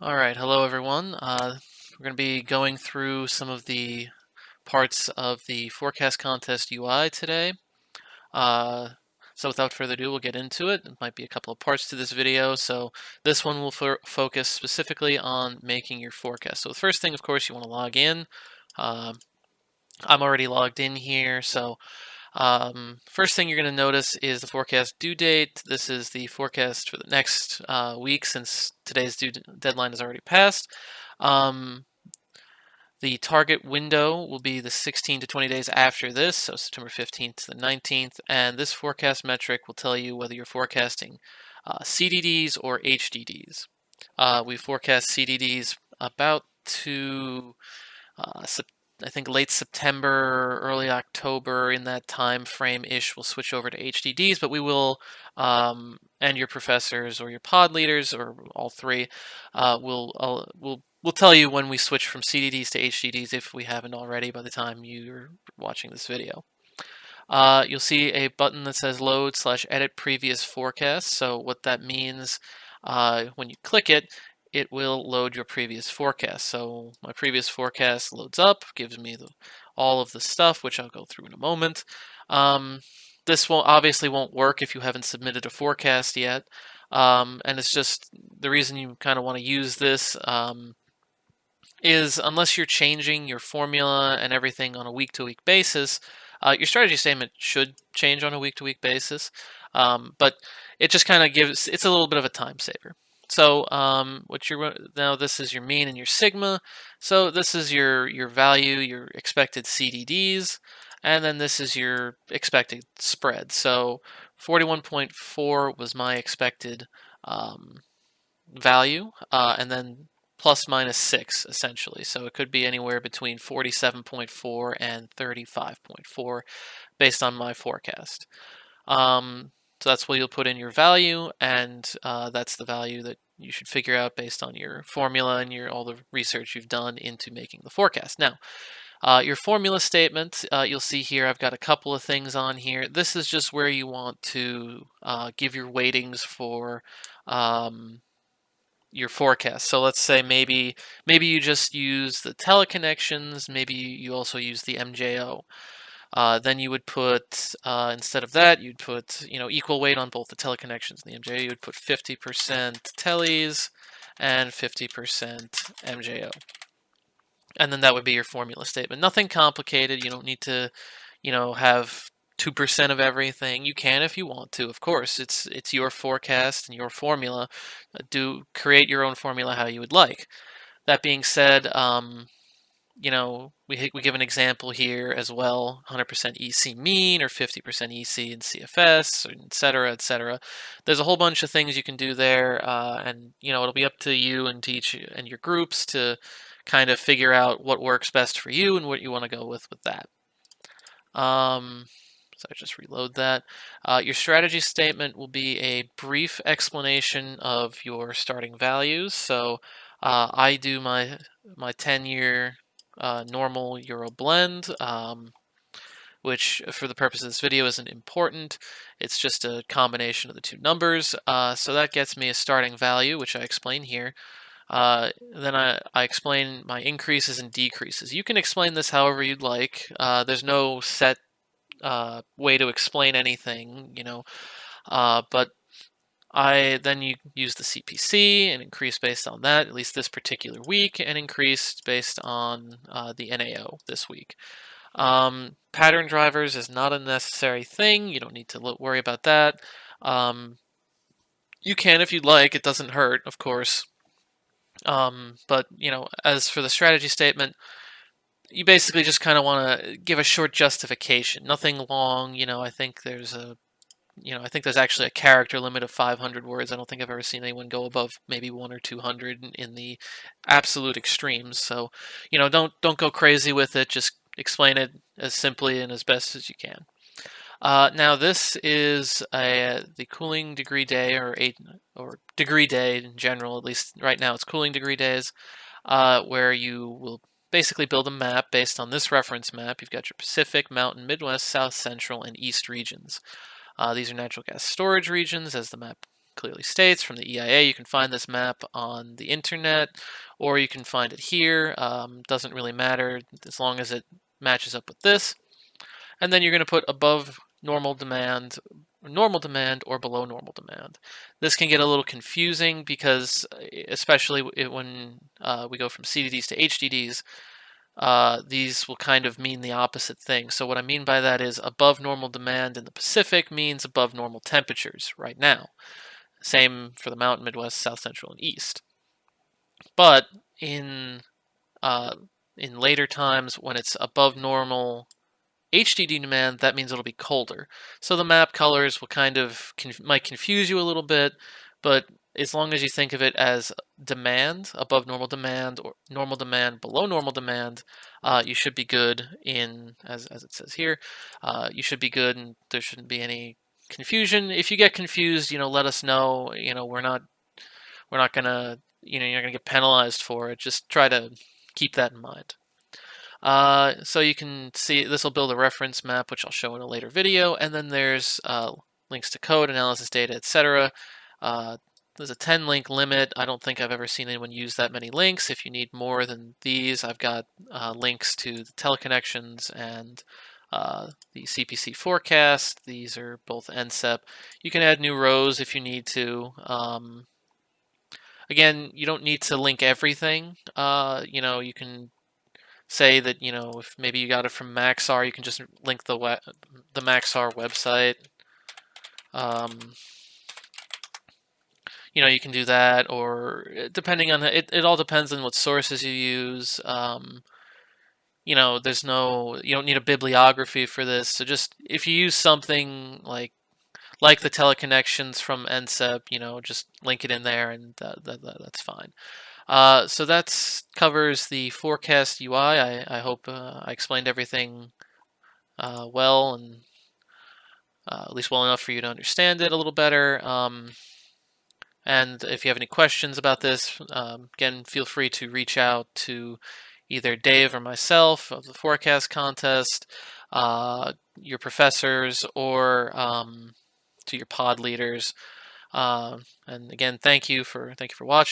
All right, hello everyone. We're going to be going through some of the parts of the forecast contest UI today. Uh, so without further ado, we'll get into it. It might be a couple of parts to this video. So this one will focus specifically on making your forecast. So the first thing, of course, you want to log in. Uh, I'm already logged in here, so first thing you're going to notice is the forecast due date. This is the forecast for the next week since today's deadline has already passed. The target window will be the 16 to 20 days after this, so September 15th to the 19th, and this forecast metric will tell you whether you're forecasting CDDs or HDDs. We forecast CDDs about to I think late September, early October, in that time frame ish, we'll switch over to HDDs, but we will, and your professors or your pod leaders or all three, will tell you when we switch from CDDs to HDDs if we haven't already by the time you're watching this video. You'll see a button that says load/edit previous forecast. So what that means, when you click it, it will load your previous forecast. So my previous forecast loads up, gives me all of the stuff, which I'll go through in a moment. This obviously won't work if you haven't submitted a forecast yet. And it's just the reason you kind of want to use this is unless you're changing your formula and everything on a week-to-week basis, your strategy statement should change on a week-to-week basis, but it just kind of it's a little bit of a time saver. So now this is your mean and your sigma. So this is your value, your expected CDDs, and then this is your expected spread. So 41.4 was my expected value, and then plus minus 6 essentially. So it could be anywhere between 47.4 and 35.4 based on my forecast. So that's what you'll put in your value, and that's the value that you should figure out based on your formula and all the research you've done into making the forecast. Now, your formula statement, you'll see here I've got a couple of things on here. This is just where you want to give your weightings for your forecast. So let's say maybe you just use the teleconnections, maybe you also use the MJO. Then you would put, instead of that, you'd put, equal weight on both the teleconnections and the MJO. You would put 50% teles and 50% MJO. And then that would be your formula statement. Nothing complicated. You don't need to, have 2% of everything. You can if you want to, of course. It's your forecast and your formula. Create your own formula how you would like. That being said, we give an example here as well, 100% EC mean or 50% EC in CFS, et cetera, et cetera. There's a whole bunch of things you can do there, and it'll be up to you and and your groups to kind of figure out what works best for you and what you want to go with that. So I just reload that. Your strategy statement will be a brief explanation of your starting values. So I do my 10-year normal euro blend, which for the purpose of this video isn't important. It's just a combination of the two numbers. So that gets me a starting value, which I explain here. Then I explain my increases and decreases. You can explain this however you'd like. There's no set way to explain anything, but then you use the CPC and increase based on that, at least this particular week, and increased based on the NAO this week. Pattern drivers is not a necessary thing. You don't need to worry about that. You can if you'd like. It doesn't hurt, of course. But, as for the strategy statement, you basically just kind of want to give a short justification. Nothing long. I think there's actually a character limit of 500 words. I don't think I've ever seen anyone go above maybe 100 or 200 in the absolute extremes. So, don't go crazy with it. Just explain it as simply and as best as you can. Now this is the cooling degree day, or degree day in general. At least right now it's cooling degree days, where you will basically build a map based on this reference map. You've got your Pacific, Mountain, Midwest, South, Central, and East regions. These are natural gas storage regions, as the map clearly states from the EIA. You can find this map on the internet, or you can find it here. Doesn't really matter as long as it matches up with this. And then you're going to put above normal demand, or below normal demand. This can get a little confusing because, especially when we go from CDDs to HDDs, these will kind of mean the opposite thing. So what I mean by that is above normal demand in the Pacific means above normal temperatures right now. Same for the Mountain, Midwest, South Central, and East. But uh, in later times, when it's above normal HDD demand, that means it'll be colder. So the map colors will kind of might confuse you a little bit, but as long as you think of it as demand above normal demand or normal demand below normal demand, you should be good in, as it says here, you should be good and there shouldn't be any confusion. If you get confused, let us know. We're not gonna, you're not gonna get penalized for it. Just try to keep that in mind. So you can see this will build a reference map, which I'll show in a later video, and then there's links to code, analysis data, etc. There's a 10 link limit. I don't think I've ever seen anyone use that many links. If you need more than these, I've got links to the teleconnections and the CPC forecast. These are both NCEP. You can add new rows if you need to. Again, you don't need to link everything. You can say that, if maybe you got it from Maxar, you can just link the Maxar website. You can do that, or depending on it all depends on what sources you use. You don't need a bibliography for this. So just if you use something like the teleconnections from NCEP, just link it in there, and that's fine. So that covers the forecast UI. I hope I explained everything well, and at least well enough for you to understand it a little better. And if you have any questions about this, again, feel free to reach out to either Dave or myself of the forecast contest, your professors, or to your pod leaders. And again, thank you for watching.